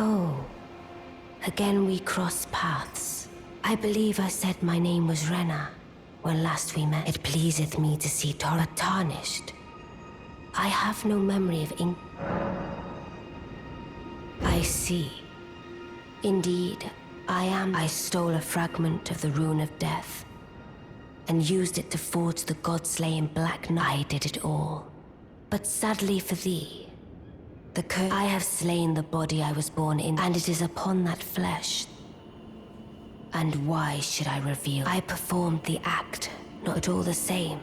Oh, again we cross paths. I believe I said my name was Renna when last we met. It pleaseth me to see Torah tarnished. I have no memory of ink. I see. Indeed, I stole a fragment of the Rune of Death and used it to forge the god-slaying Black Knight. I did it all. But sadly for thee, the curse. I have slain the body I was born in, and it is upon that flesh. And why should I reveal? I performed the act, not at all the same.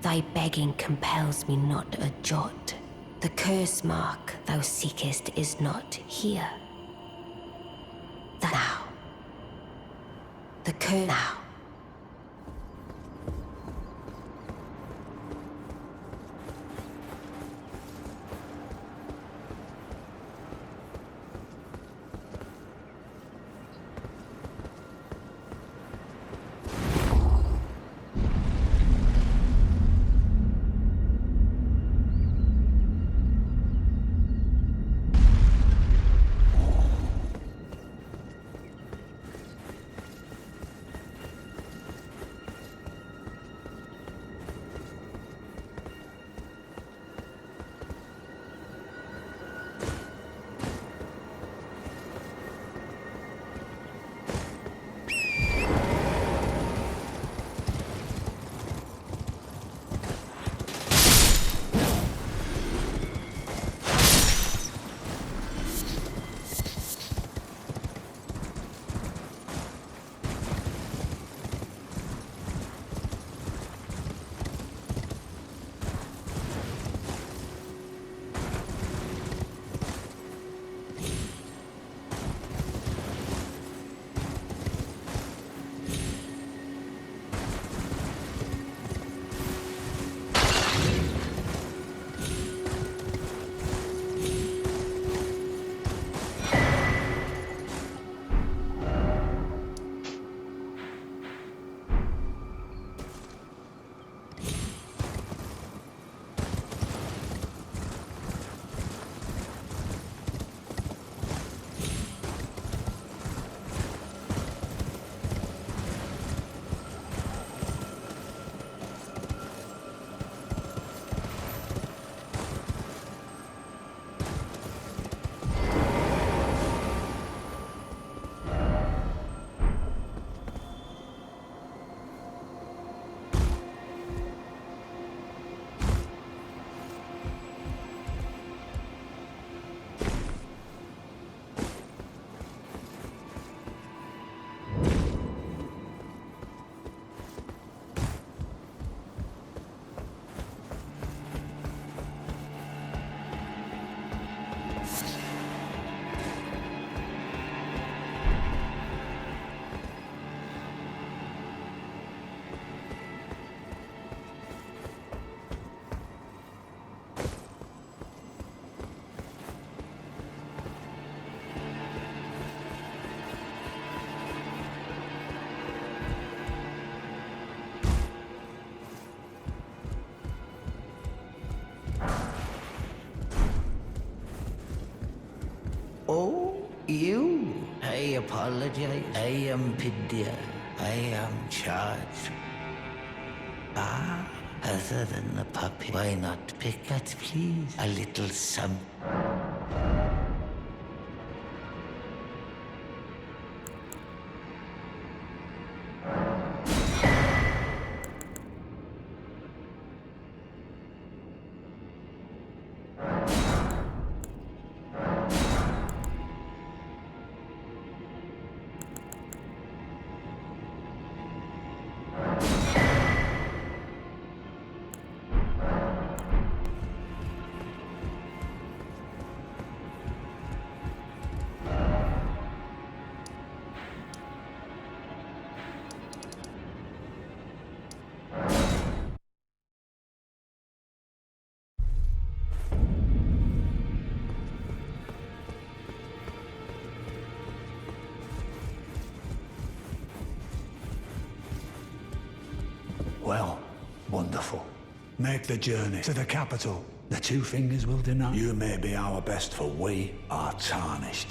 Thy begging compels me not a jot. The curse mark thou seekest is not here. Now. The curse now. Oh, you? I apologize. I am Pidia. I am charged. Ah, other than the puppy, why not pick at, please? A little something. Well, wonderful. Make the journey to the capital. The two fingers will deny. You may be our best, for we are tarnished.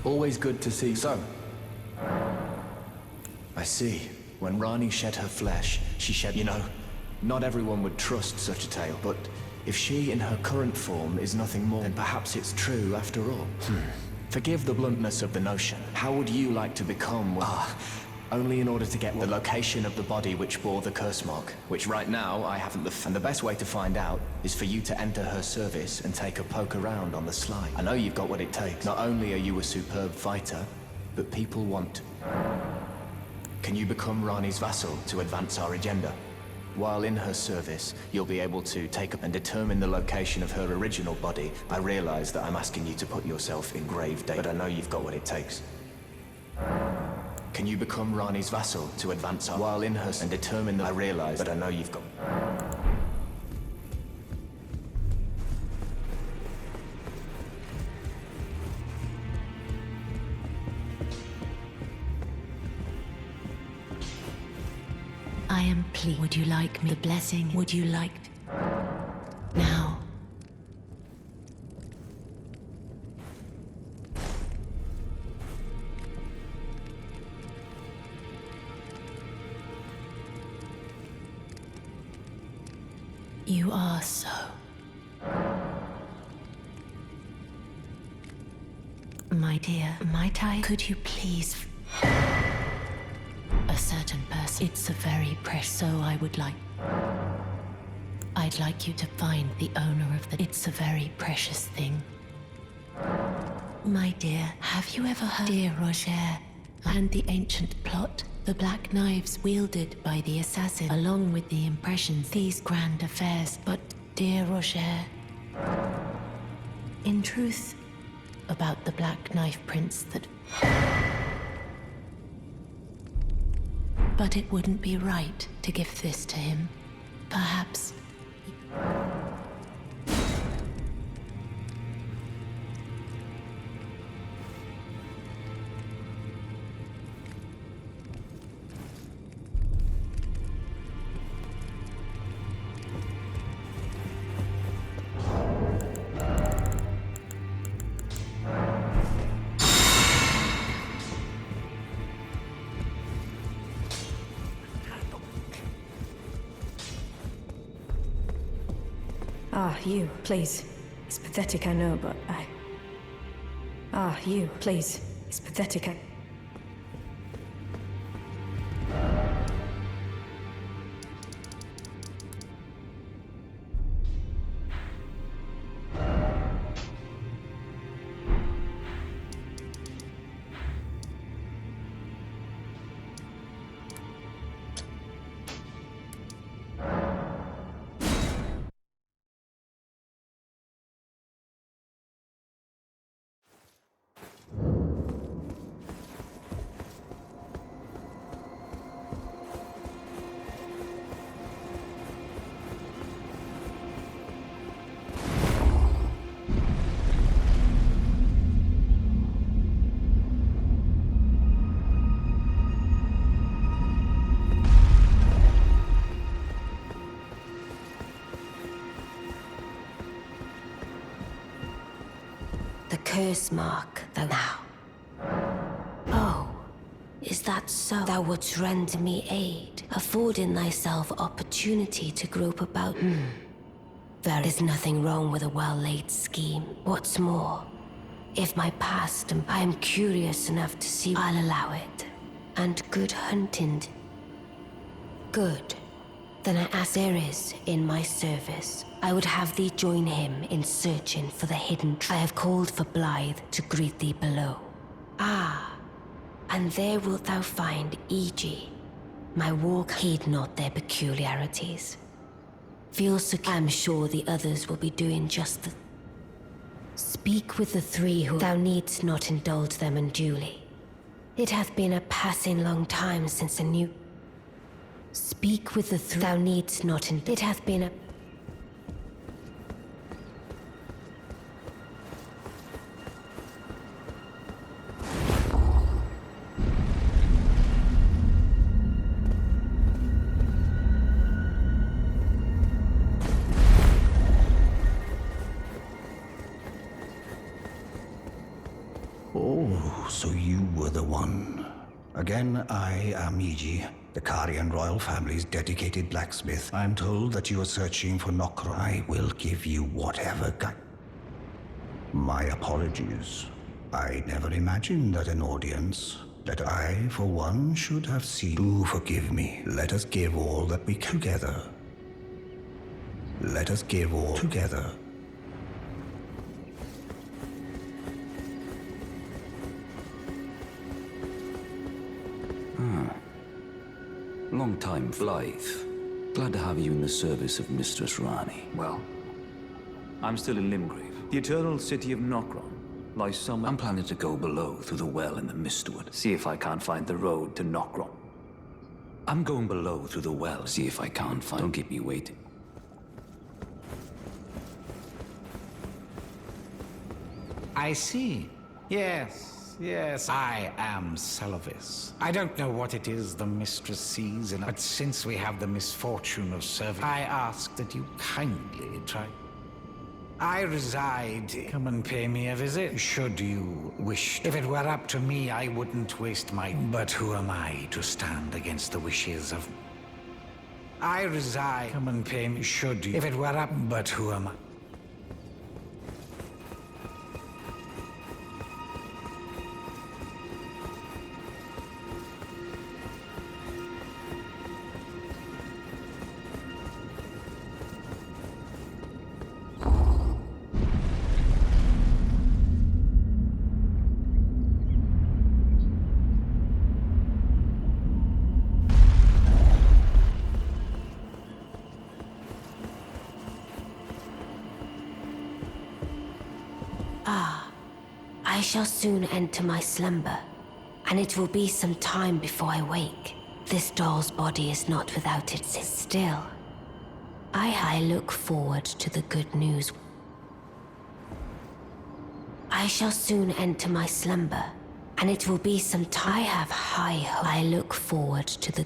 Always good to see. So, I see. When Ranni shed her flesh, she shed, you know, not everyone would trust such a tale, but if she in her current form is nothing more, then perhaps it's true after all. Forgive the bluntness of the notion. How would you like to become one? Only in order to get the location of the body which bore the curse mark, which right now I haven't and the best way to find out is for you to enter her service and take a poke around on the sly. I know you've got what it takes. Not only are you a superb fighter, but people want. Can you become Ranni's vassal to advance our agenda? While in her service, you'll be able to take up and determine the location of her original body. I realize that I'm asking you to put yourself in grave danger, but I know you've got what it takes. Can you become Ranni's vassal to advance our while in her and determine that I realize that I know you've got. I am pleased. Would you like me? The blessing. Would you like now? You are so. My dear, might I? Could you please? A certain person. It's a very precious. So I would like. I'd like you to find the owner of the. It's a very precious thing. My dear, have you ever heard, dear Rogier, and the ancient plot? The black knives wielded by the assassin, along with the impressions, these grand affairs. But, dear Rogier, in truth, about the black knife prints that... But it wouldn't be right to give this to him. Perhaps... You, please. It's pathetic, I know, but you, please. It's pathetic, curse mark, thou. Oh, is that so? Thou wouldst render me aid, affording thyself opportunity to grope about. There is nothing wrong with a well-laid scheme. What's more, if my past and I am curious enough to see, I'll allow it. And good hunting. Good. Then I ask, there is in my service. I would have thee join him in searching for the hidden I have called for Blaidd to greet thee below. And there wilt thou find E.G. My walk, heed not their peculiarities. Feel secure, I'm sure the others will be doing just the... Speak with the three who thou needst not indulge them unduly. It hath been a passing long time since a new... Speak with the three thou needst not it hath been a... Oh, so you were the one. Again, I am Iji, the Carian royal family's dedicated blacksmith. I'm told that you are searching for Noct. I will give you whatever My apologies. I never imagined that an audience, that I, for one, should have seen. Do forgive me. Let us give all that we can together. Let us give all together. Long time, Blaidd. Glad to have you in the service of Mistress Ranni. Well, I'm still in Limgrave. The eternal city of Noct lies somewhere. I'm planning to go below through the well in the Mistwood. See if I can't find the road to Noct. I'm going below through the well, see if I can't find... Don't keep me waiting. I see. Yes, I am Seluvis. I don't know what it is the mistress sees in it, but since we have the misfortune of serving, I ask that you kindly try. I reside. Come and pay me a visit, should you wish. If it were up to me, I wouldn't waste my... But who am I to stand against the wishes of... I reside. Come and pay me, should you. If it were up... But who am I? I shall soon enter my slumber, and it will be some time before I wake. This doll's body is not without its still. I look forward to the good news. I shall soon enter my slumber, and it will be some time. I have high hope. I look forward to the...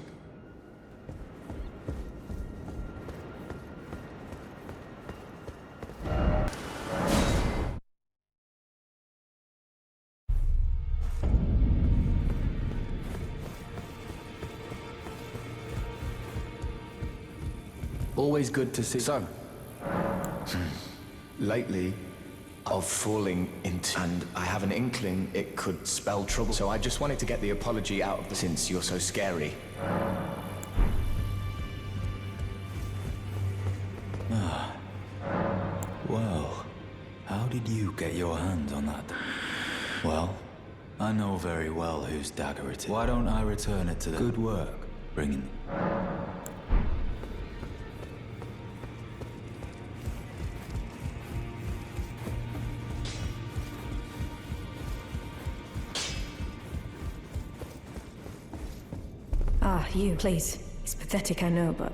Always good to see. So, lately, of falling into, and I have an inkling it could spell trouble. So I just wanted to get the apology out of the, since you're so scary. Well, how did you get your hands on that? Well, I know very well whose dagger it is. Why don't I return it to the... Good work, bringing... Ah, you, please. It's pathetic, I know, but...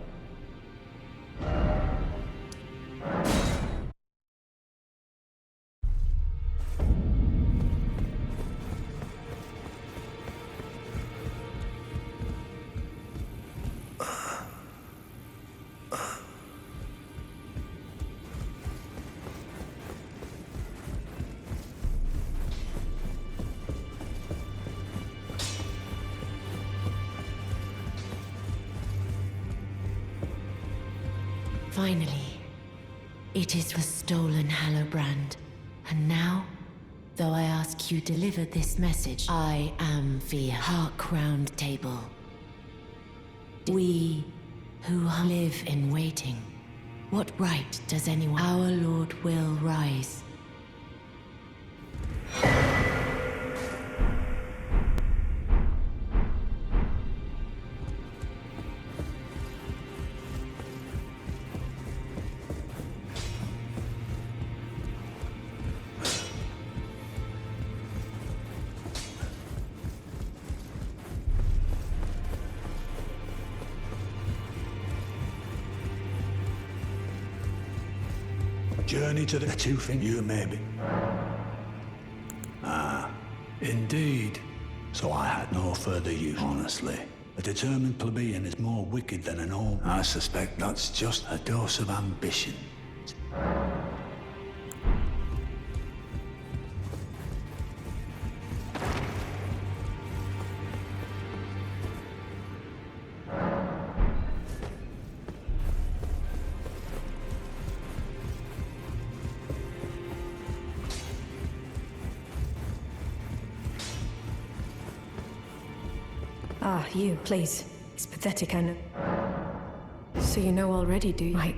Finally, it is the stolen Hallowbrand. And now, though I ask you deliver this message, I am via Hark Round Table. We who live in waiting, what right does anyone? Our Lord will rise. Journey to the two things you maybe. Ah, indeed. So I had no further use, honestly. A determined plebeian is more wicked than an old. I suspect that's just a dose of ambition. Ah, you, please. It's pathetic, I know. So you know already, do you? Right.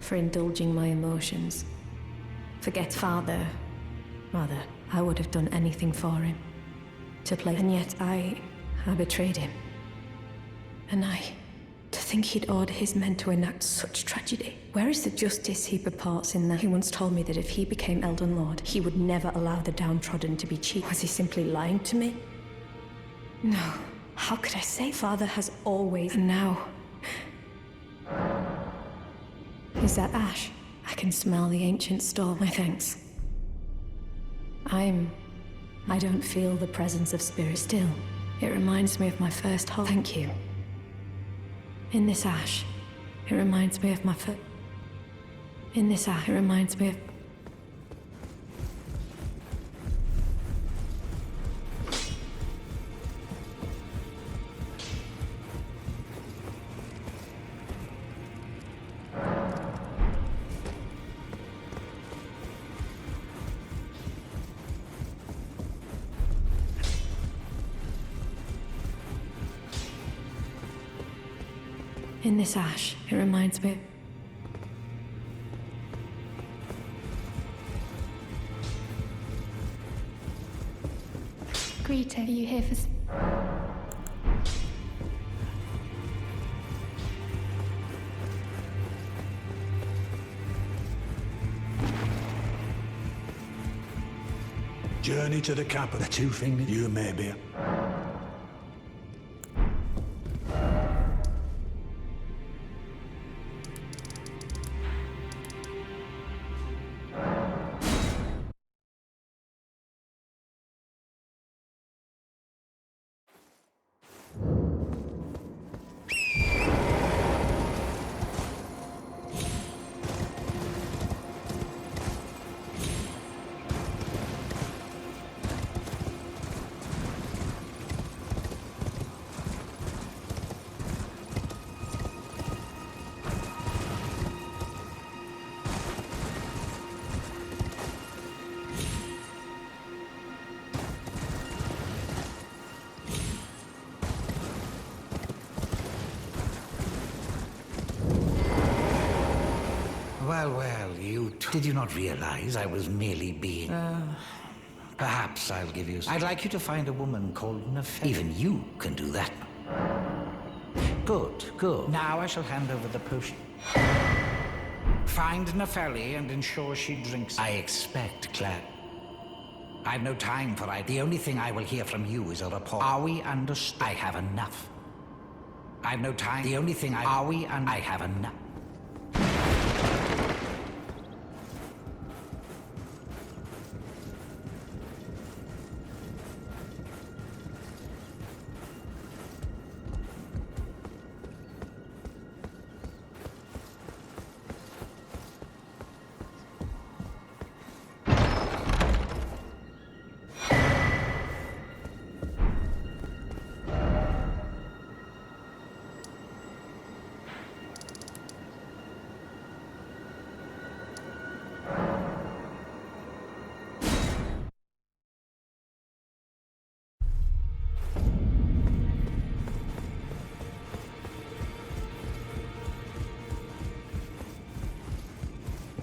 For indulging my emotions. Forget father. Rather, I would have done anything for him. To play. And yet I betrayed him. And to think he'd order his men to enact such tragedy. Where is the justice he purports in that? He once told me that if he became Elden Lord, he would never allow the downtrodden to be cheated. Was he simply lying to me? No. How could I say? Father has always... And now... Is that ash? I can smell the ancient storm. My thanks. I don't feel the presence of spirit still. It reminds me of my first hole. Thank you. In this ash, it reminds me of my foot. In this ash, it reminds me of... In this ash, it reminds me... Greta, are you here for... Journey to the capital. The two things you may be. Well, did you not realize I was merely being... Perhaps I'll give you... I'd like you to find a woman called Nepheli. Even you can do that. Good. Now I shall hand over the potion. Find Nepheli and ensure she drinks... I expect, Claire. I've no time for it. The only thing I will hear from you is a report. Are we understood? I have enough. I've no time. The only thing I... Are we and I have enough.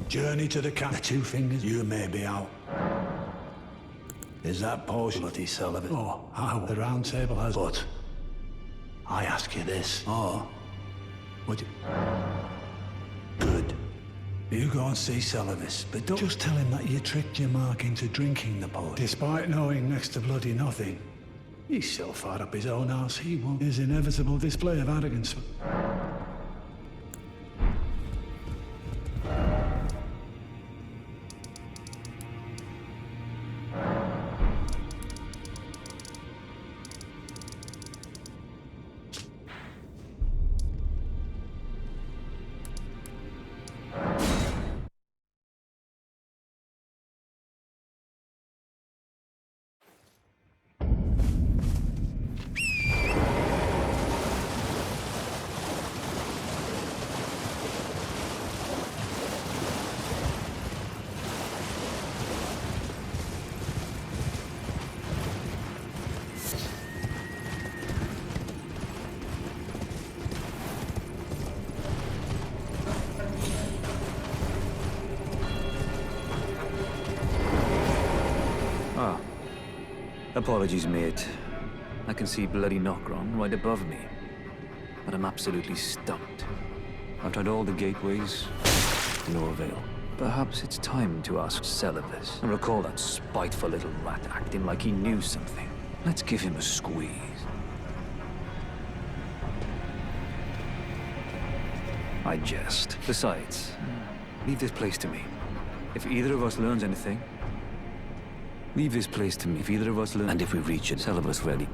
Journey to the camp. The two fingers, you may be out. Is that potion, bloody Seluvis? Oh, how the round table has... But I ask you this. Oh, would you... Good. You go and see Seluvis, but don't just tell him that you tricked your mark into drinking the potion. Despite knowing next to bloody nothing, he's so far up his own arse, he won't. His inevitable display of arrogance. Apologies, mate. I can see bloody Nocron right above me. But I'm absolutely stumped. I've tried all the gateways, to no avail. Perhaps it's time to ask Seluvis. I recall that spiteful little rat acting like he knew something. Let's give him a squeeze. I jest. Besides, leave this place to me. If either of us learns anything, leave this place to me. If either of us learn, and if we reach it, Seluvis ready.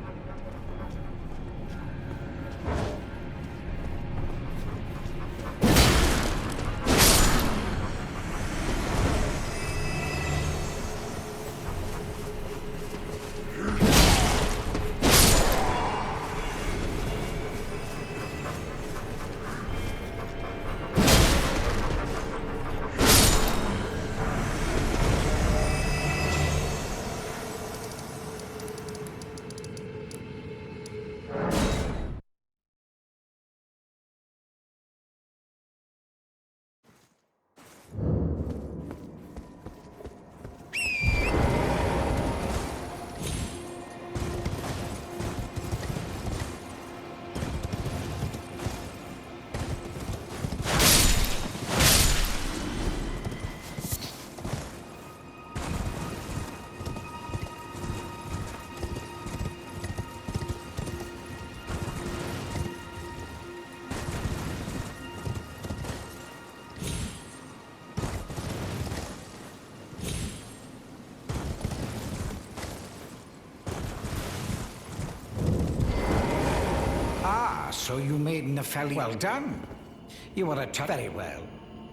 So you made Nepheli. Well done. You were a very well.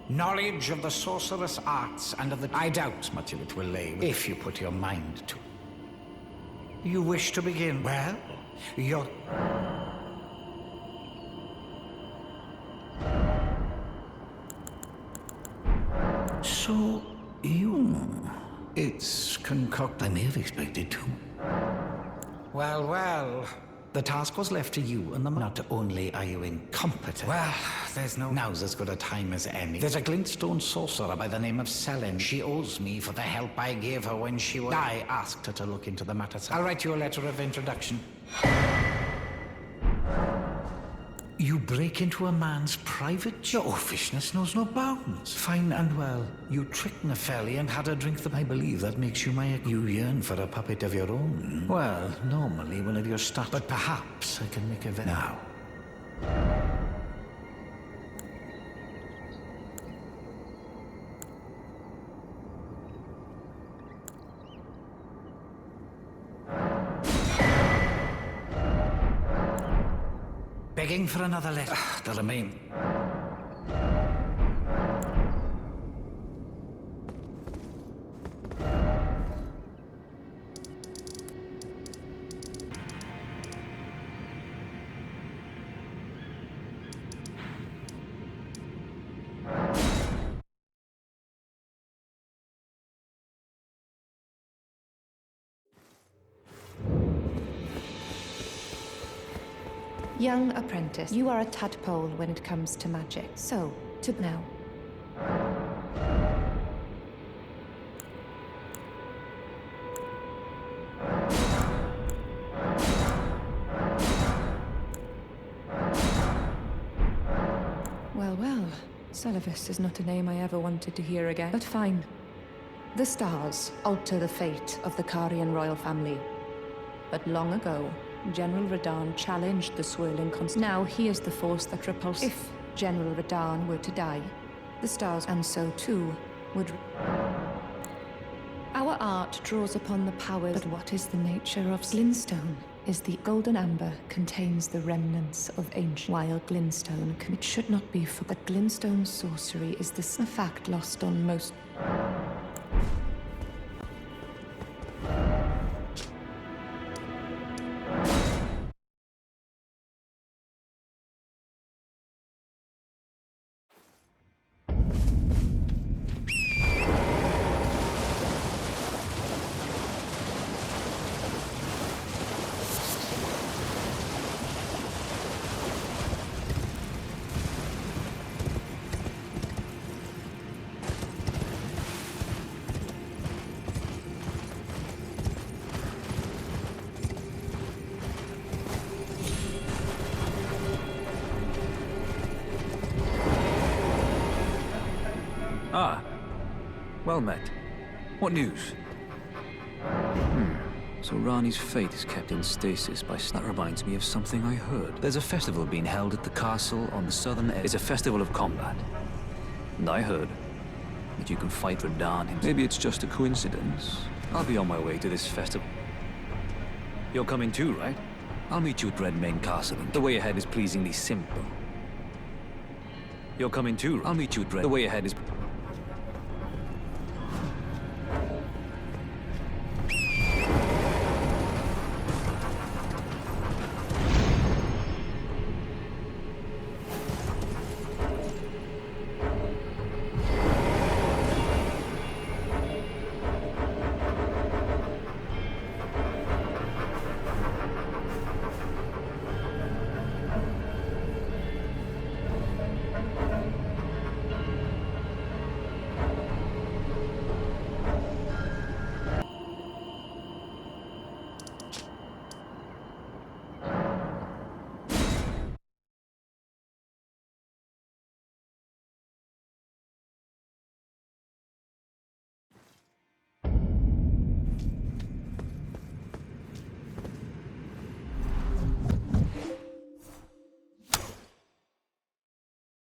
Knowledge of the sorcerous arts and of the... I doubt much of it will lay if you put your mind to it. You wish to begin? Well, you're... So, you... It's concocted. I may have expected to. Well, well... The task was left to you, and not only are you incompetent... Well, there's no... Now's as good a time as any. There's a Glintstone sorcerer by the name of Sellen. She owes me for the help I gave her when she was... I asked her to look into the matter. I'll write you a letter of introduction. You break into a man's private... Your offishness knows no bounds. Fine and well. You tricked Nepheli and had her drink the... I believe that makes you my... You yearn for a puppet of your own. Well, normally one of your stuff. But perhaps I can make a... Now. Begging for another letter. The remain. Young apprentice, you are a tadpole when it comes to magic. So, to now. Well, Seluvis is not a name I ever wanted to hear again. But fine. The stars alter the fate of the Carian royal family. But long ago, General Radahn challenged the swirling constant. Now he is the force that repulses. If General Radahn were to die, the stars, and so too, would... Our art draws upon the powers. But what is the nature of Glintstone? Is the golden amber contains the remnants of ancient, while Glintstone it should not be for that Glintstone sorcery is the fact lost on most... Ah. Well met. What news? So Ranni's fate is kept in stasis by... That reminds me of something I heard. There's a festival being held at the castle on the southern edge. It's a festival of combat. And I heard that you can fight Radahn himself. Maybe it's just a coincidence. I'll be on my way to this festival. You're coming too, right? I'll meet you at Redmane Castle. The way ahead is pleasingly simple. You're coming too, right? I'll meet you at The way ahead is...